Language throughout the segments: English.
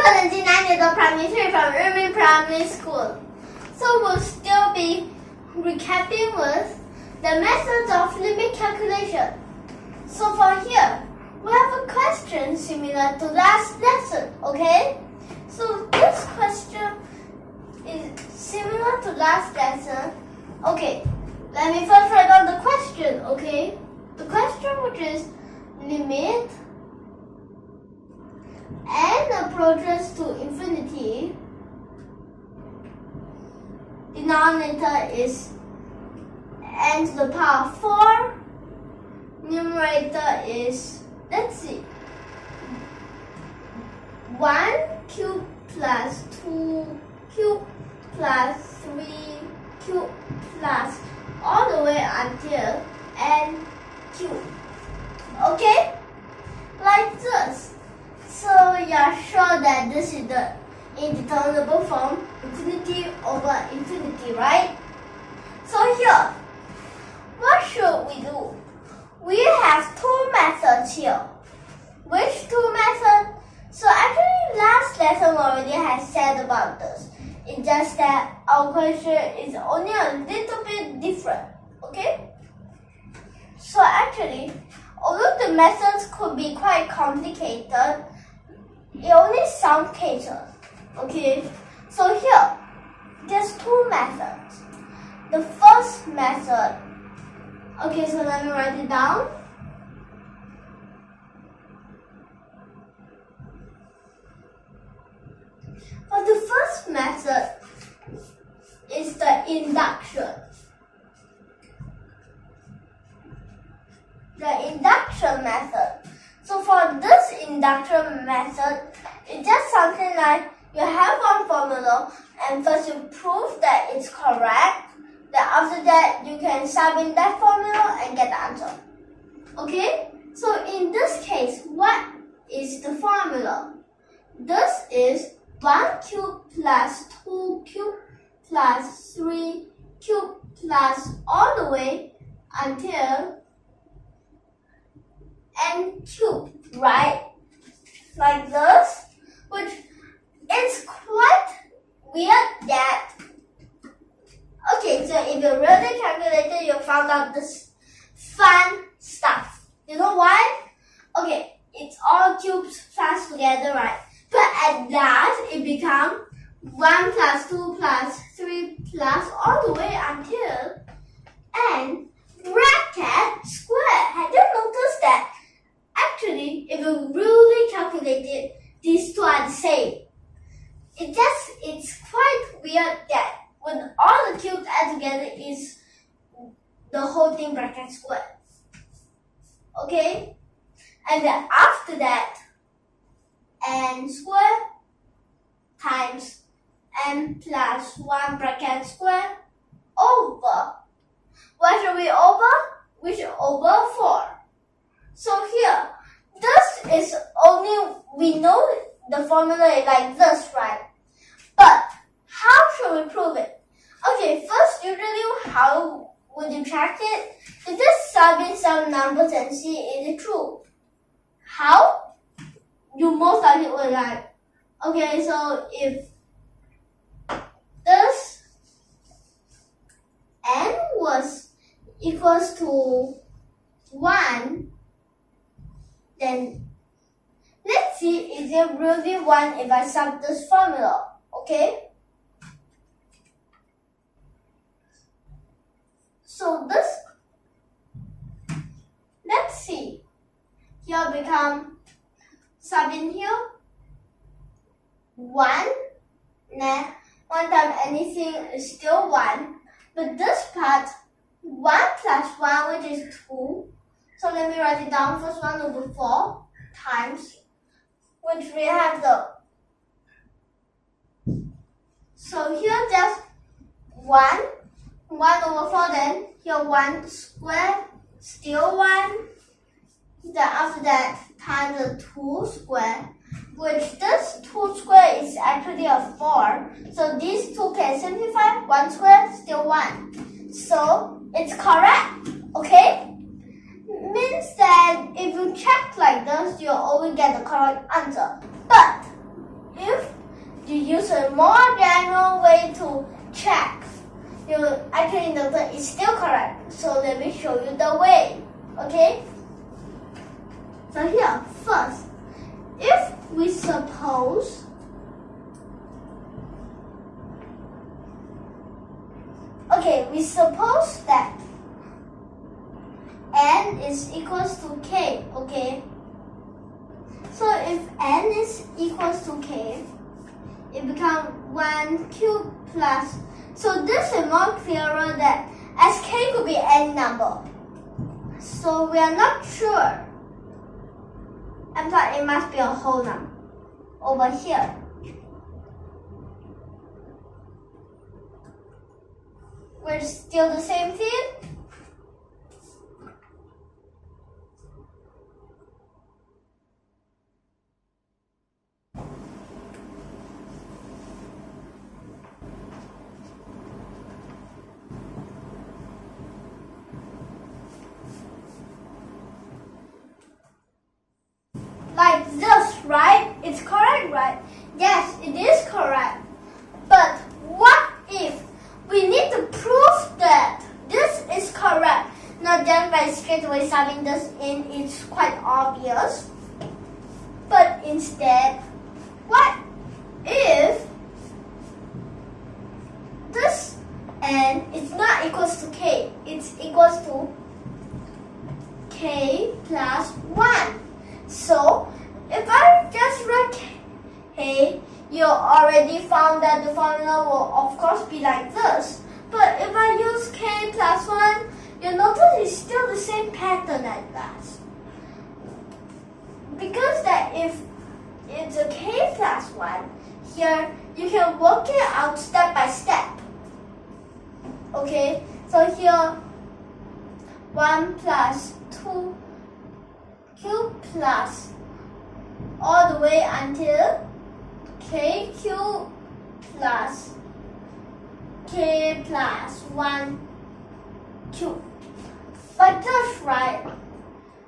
Primary 3 from YUMIN Primary School. So we'll still be recapping with the methods of limit calculation. So for here, we have a question similar to last lesson, okay? So this question is similar to last lesson. Okay, let me first write down the question, okay? The question, which is limit n approaches to infinity. Denominator is n to the power 4. Numerator is, let's see, 1 cubed plus 2 cubed plus 3 cubed plus all the way until n cubed. Okay? Like this. So you're sure that this is the indeterminable form, infinity over infinity, right? So here, what should we do? We have two methods here. Which two methods? So actually last lesson already has said about this. It's just that our question is only a little bit different. Okay? So actually, although the methods could be quite complicated, in only some cases. Okay? So here, there's two methods. The first method, okay, so let me write it down. For the first method is the induction. The induction method. So for this induction method, it's just something like you have one formula and first you prove that it's correct. Then after that, you can sub in that formula and get the answer. Okay? So in this case, what is the formula? This is 1 cube plus 2 cube plus 3 cube plus all the way until n cube, right? Like this, which it's quite weird that, okay, so if you really calculated, you found out this fun stuff. You know why? Okay, it's all cubes plus together, right? But at last, it becomes 1 plus 2 plus 3 plus all the way until n bracket square. Have you noticed that? Actually, if you really calculate it, these two are the same. It's quite weird that when all the cubes add together is the whole thing bracket square. Okay? And then after that, n square times n plus 1 bracket square over. What should we over? We should over 4. So here, this is only, we know the formula is like this, right? But how should we prove it? Okay, first, usually how would you check it? You just sub in some numbers and see is it true. How? You most likely would like, okay, so if this n was equals to 1, then let's see, is it really 1 if I sub this formula, okay? So this, let's see, here become, sub in here, 1, nah, 1 times anything is still 1, but this part, 1 plus 1, which is 2, so let me write it down, first 1 over 4 times, which we have the, so here just 1 over 4, then here 1 square, still 1, then after that times the 2 square, which this 2 square is actually a 4, so these two can simplify, 1 square, still 1, so it's correct, okay? Means that if you check like this, you'll always get the correct answer. But if you use a more general way to check, you actually know that it's still correct. So let me show you the way. Okay? So here, first, if we suppose that n is equals to k, okay? So if n is equals to k, it becomes 1 cubed plus. So this is more clearer that as k could be any number. So we are not sure. I thought it must be a whole number over here. We're still the same thing. Like this, right? It's correct, right? Yes, it is correct. But what if we need to prove that this is correct? Not just by straight away subbing this in, it's quite obvious. But instead, what if this n is not equals to k? It's equals to k plus 1. So, if I just write k, you already found that the formula will of course be like this. But if I use k plus 1, you'll notice it's still the same pattern as last. Because that if it's a k plus 1, here you can work it out step by step. Okay, so here 1 plus 2 cube plus all the way until k cube plus k plus 1 cube. But just right.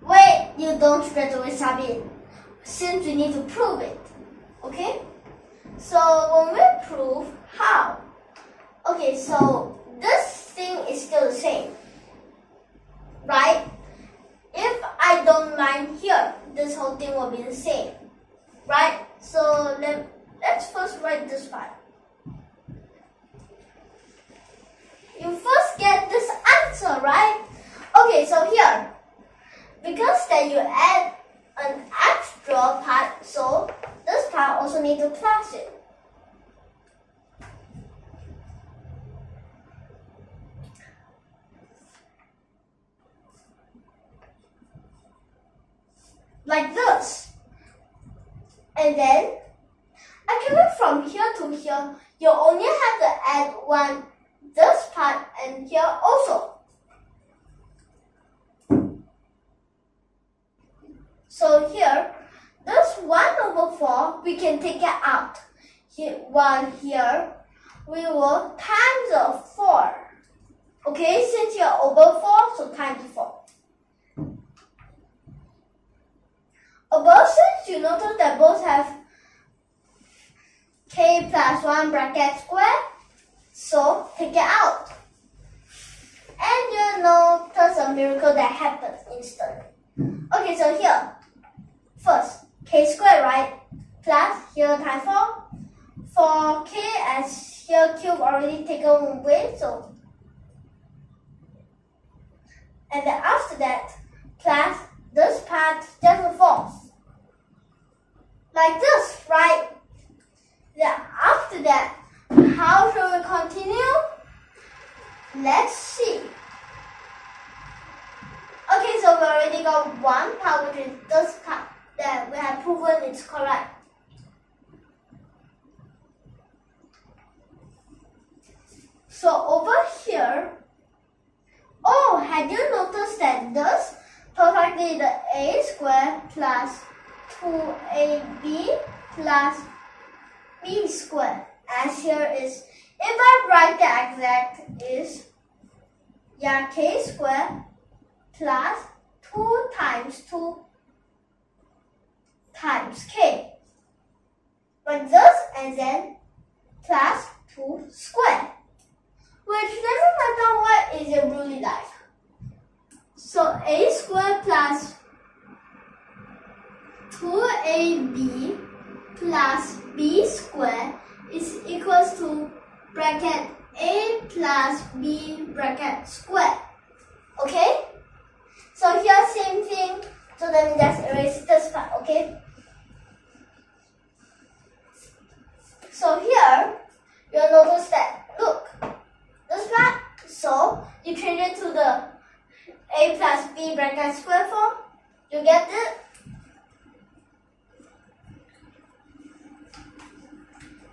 Wait, you don't straight away sub it, since we need to prove it. Okay? So when we prove how? Okay, so this thing is still the same. Right? If I don't mind here, this whole thing will be the same. Right? So let's first write this part. You first get this answer, right? Okay, so here, because then you add an extra part, so this part also need to plus it. Like this. And then, actually from here to here, you only have to add this part and here also. So here, this 1/4, we can take it out. While here, we will times the 4. Okay, since you're over 4, so times 4. Above, since you notice that both have k plus 1 bracket square, so take it out. And you notice a miracle that happens instantly. Okay, so here, first, k square, right? Plus, here times 4. For k, as here cube already taken away, so. And then after that, plus this part just a 4. Like this, right? Then after that, how should we continue? Let's see. Okay, so we already got one part, which is this part, that we have proven it's correct. So over here, oh, had you noticed that this perfectly the a squared plus 2ab plus b squared, as here is, if I write the exact, is k squared plus 2 times 2 times k. like this, and then plus 2 square. Which doesn't matter what is it really like. So a squared plus 2ab plus b squared is equals to bracket a plus b bracket square. Okay? So here same thing. So let me just erase this part, okay? So here, you'll notice that, look, this part, so you change it to the a plus b bracket square form. You get it?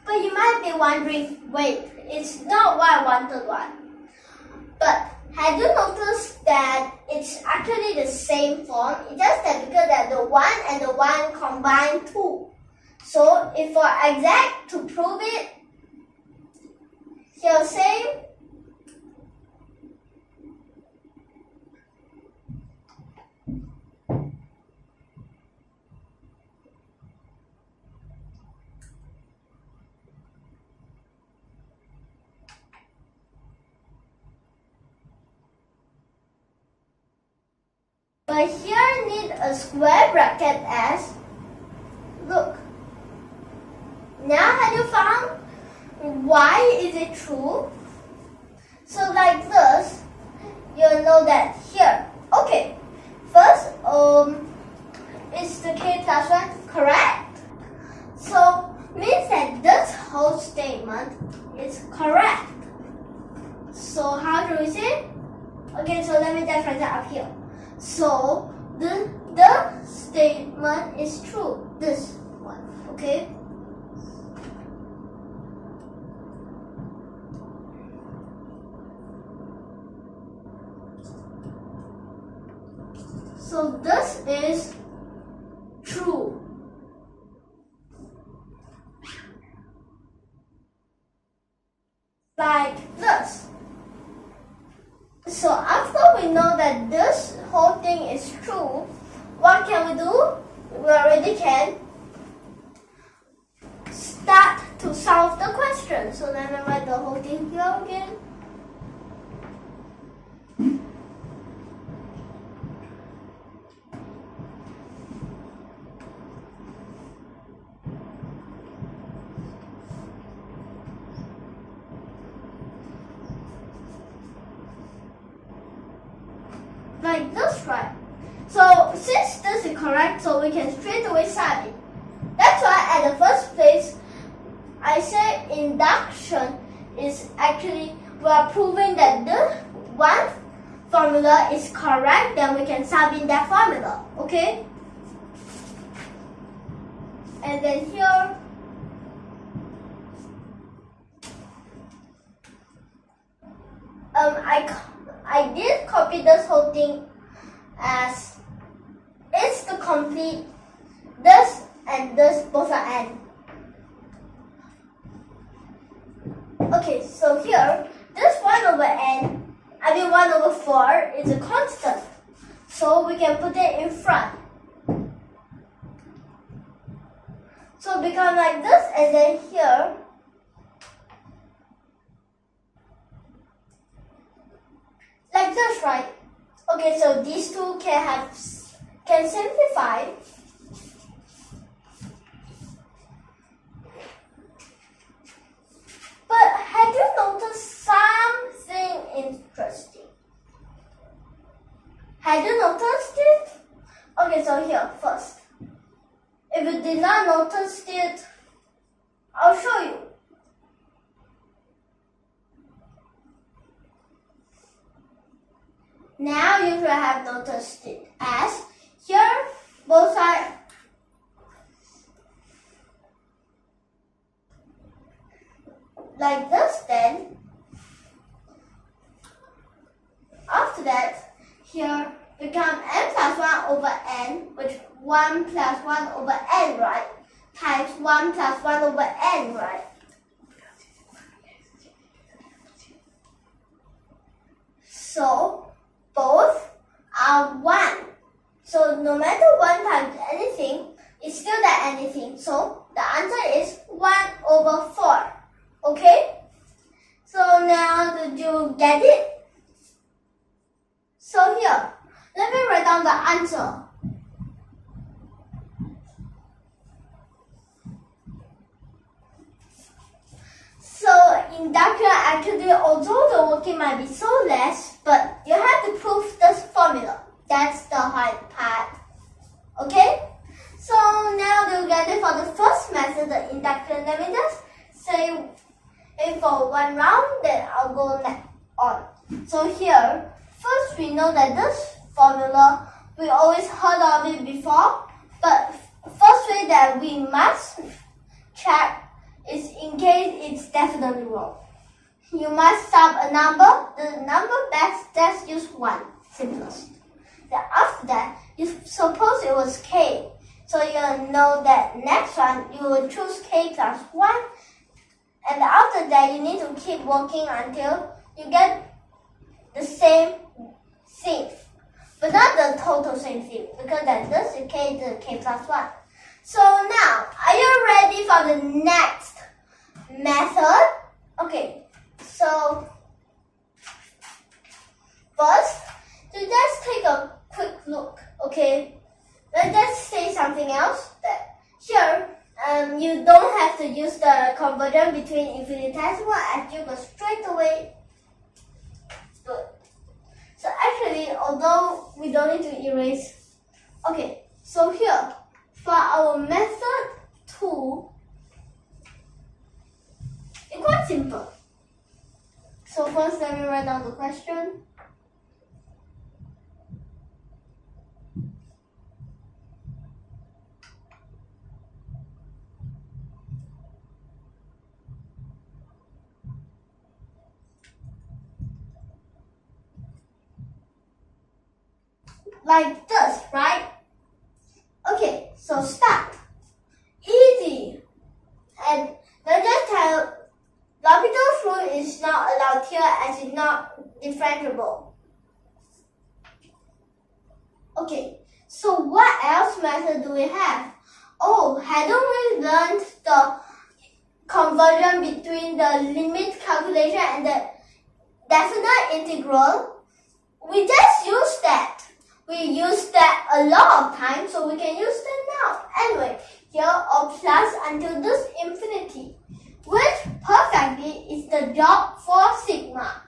But you might be wondering, wait, it's not what I wanted one. But have you noticed that it's actually the same form? It's just that because that the 1 and the 1 combine 2. So if for exact to prove it, here same. But here need a square bracket as, look. Now have you found why is it true? So like this, you'll know that here. Okay, first, is the k plus 1 correct? So means that this whole statement is correct. So how do we say? Okay, so let me just write that up here. So the statement is true. This one, okay? So this is true. Like this. So after we know that this whole thing is true, what can we do? We already can start to solve the question. So let me write the whole thing here again. Like this, right? So since this is correct, so we can straight away solve it. That's why at the first place, I say induction is actually, we are proving that the one formula is correct, then we can solve in that formula, okay? And then here, I did copy this whole thing as it's the complete this and this both are n. Okay, so here this 1 over n, 1 over 4 is a constant, so we can put it in front. So become like this, and then here like this, right? Okay, so these two can simplify. But have you noticed something interesting? Have you noticed it? Okay, so here first. If you did not notice it, I'll show you. Now you should have noticed it as here both are like this, then after that here become n plus 1 over n, which 1 plus 1 over n, right? Times 1 plus 1 over n, right? So both are 1. So no matter 1 times anything, it's still that anything. So the answer is over 4. Okay? So now did you get it? So here, let me write down the answer. So induction actually, although the working might be so less, but you have to prove this formula. That's the hard part. Okay? So now we'll get it for the first method, the induction. Let me just say it for one round, then I'll go next on. So here, first we know that this formula, we always heard of it before, but first way that we must check is in case it's definitely wrong. You must sub a number, the number best, just use 1, simplest. Then after that, you suppose it was k. So you know that next one, you will choose k plus 1. And after that, you need to keep working until you get the same thing. But not the total same thing, because then this is k plus 1. So now, are you ready for the next method? Okay, so first, to just take a quick look, okay? Let's just say something else. That here, you don't have to use the conversion between infinitesimal as you go straight away. Good. So actually, although we don't need to erase, okay, so here, for our method 2, it's quite simple. So first, let me write down the question. Like this, right? Okay, so start. Easy. And let's just tell L'Hopital's rule is not allowed here as it's not differentiable. Okay, so what else method do we have? Oh, hadn't we learned the conversion between the limit calculation and the definite integral? We just used that. We used that a lot of times, so we can use that now. Anyway, here or plus until this infinity, which perfectly is the job for sigma.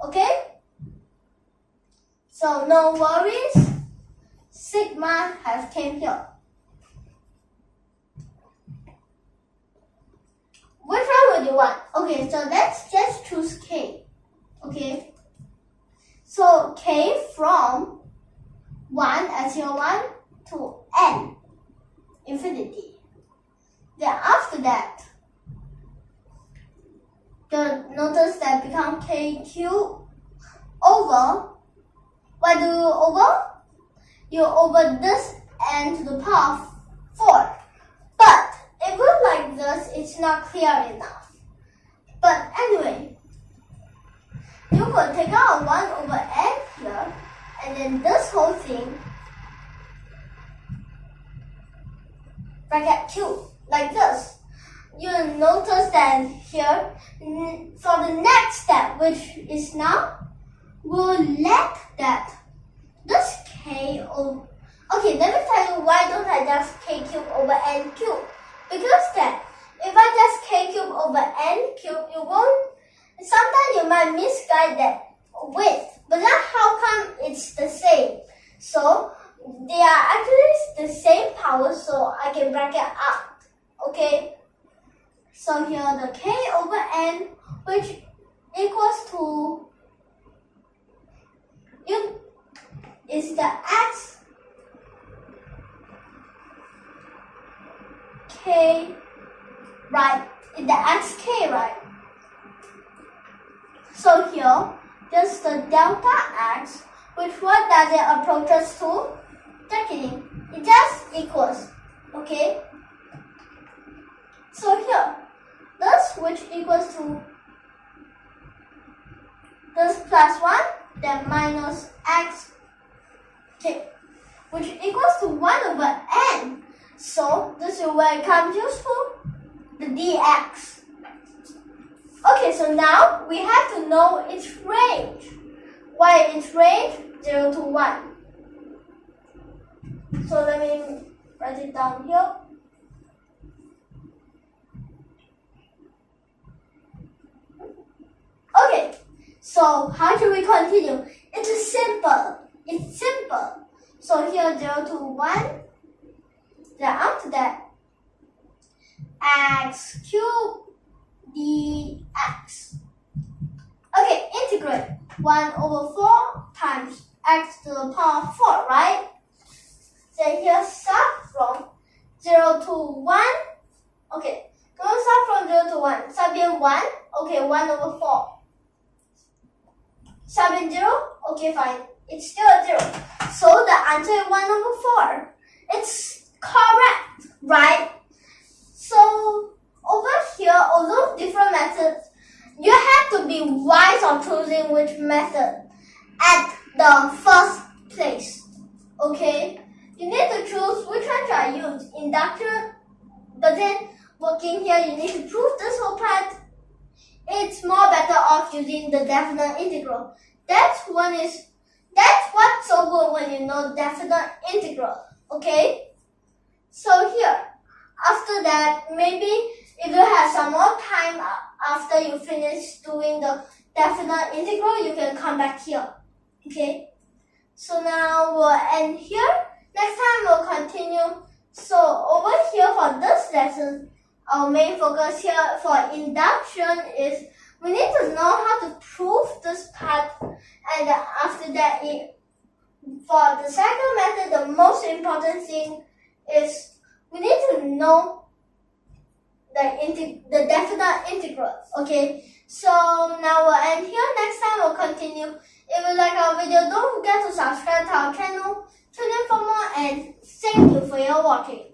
Okay? So no worries, sigma has came here. Which one would you want? Okay, so let's just choose k. Okay? So k from 1 as your 1 to n, infinity. Then after that, you notice that become k cubed over, what do you over? You over this n to the power 4. But if it's like this, it's not clear enough. But anyway, you will take out 1 over n here, and then this whole thing, bracket cube, like this. You'll notice that here, for the next step, which is now, we'll let that, this k over, okay, let me tell you why don't I just k cube over n cube. Because that, if I just k cube over n cube, you won't, sometimes you might misguide that width, but then how come it's the same? So they are actually the same power, so I can bracket out. Okay? So here the k over n, which equals to, is the x k, right? Is the xk, right? So here, just the delta x, which what does it approach us to? Checking. It just equals, okay? So here, this which equals to this plus 1, then minus x, okay, which equals to 1 over n. So this is where it comes useful, the dx. Okay, so now we have to know its range. Why its range? 0 to 1. So let me write it down here. Okay, so how should we continue? It's simple. It's simple. So here 0 to 1. Then after that, x cubed dx. Okay, integrate 1 over 4 times x to the power of 4, right? Then here start from 0 to 1. Okay, don't start from 0 to 1. 下边 1, okay, 1 over 4. 下边 0, okay, fine. It's still a 0. So the answer is 1 over 4. It's correct, right? So over here, although different methods, you have to be wise on choosing which method at the first place. Okay? You need to choose which one should I use. Induction, but then working here, you need to prove this whole part. It's more better off using the definite integral. That's what's so good when you know definite integral. Okay? So here, after that, maybe if you have some more time after you finish doing the definite integral, you can come back here. Okay? So now we'll end here. Next time we'll continue. So over here for this lesson, our main focus here for induction is we need to know how to prove this part, and after that, for the second method, the most important thing is we need to know the definite integral. Okay, so now we'll end here. Next time we'll continue. If you like our video, don't forget to subscribe to our channel. Tune in for more, and thank you for your watching.